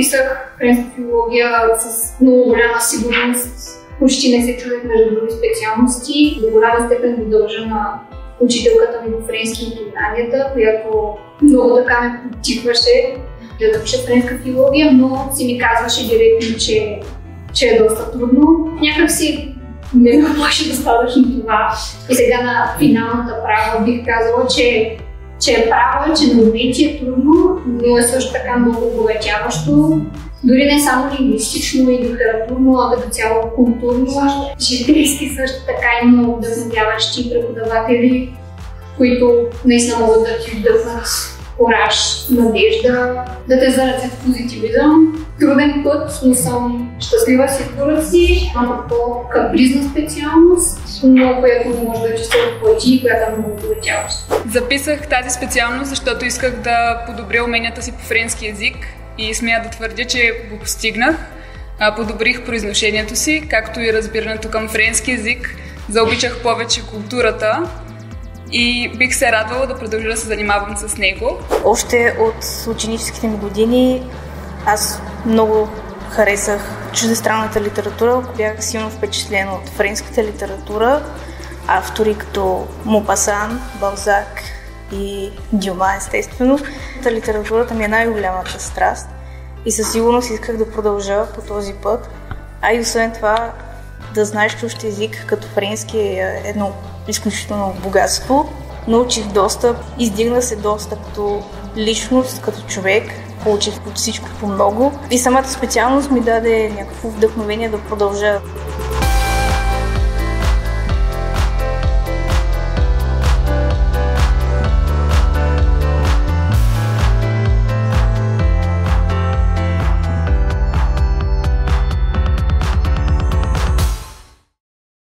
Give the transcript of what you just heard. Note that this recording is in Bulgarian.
записах френска филология с много голяма сигурност. Почти не се чудех между други специалности. До голяма степен го дължа на учителката ми по френски от гимназията, която много така ме подтикваше да напиша френска филология, но си ми казваше директно, че е доста трудно. Някак си не ме плаше достатъчно това. И сега на финалната права бих казала, че е права, че на моменти е трудно, но е също така много обогатяващо. Дори не само лингвистично и литературно, а като цяло културно. Житейски също така има много вдъхновяващи преподаватели, които наистина могат да ти вдъхнат кураж, надежда, да те заразят позитивизъм. Труден път, но съм щастлива с избора си. Ама по-капризна специалност, но която може да ти се отплати и която е много обогатяваща. Записах тази специалност, защото исках да подобря уменията си по френски език и смея да твърдя, че го постигнах. Подобрих произношението си, както и разбирането към френски език. Заобичах повече културата и бих се радвала да продължа да се занимавам с него. Още от ученическите ми години аз много харесах чуждестранната литература. Бях силно впечатлена от френската литература. Автори като Мопасан, Балзак и Дюма, естествено. Литературата ми е най-голямата страст и със сигурност исках да продължа по този път. А и освен това, да знаеш чужд език като френски е едно изключително богатство. Научих доста, издигна се доста като личност, като човек. Получих от всичко по много и самата специалност ми даде някакво вдъхновение да продължа.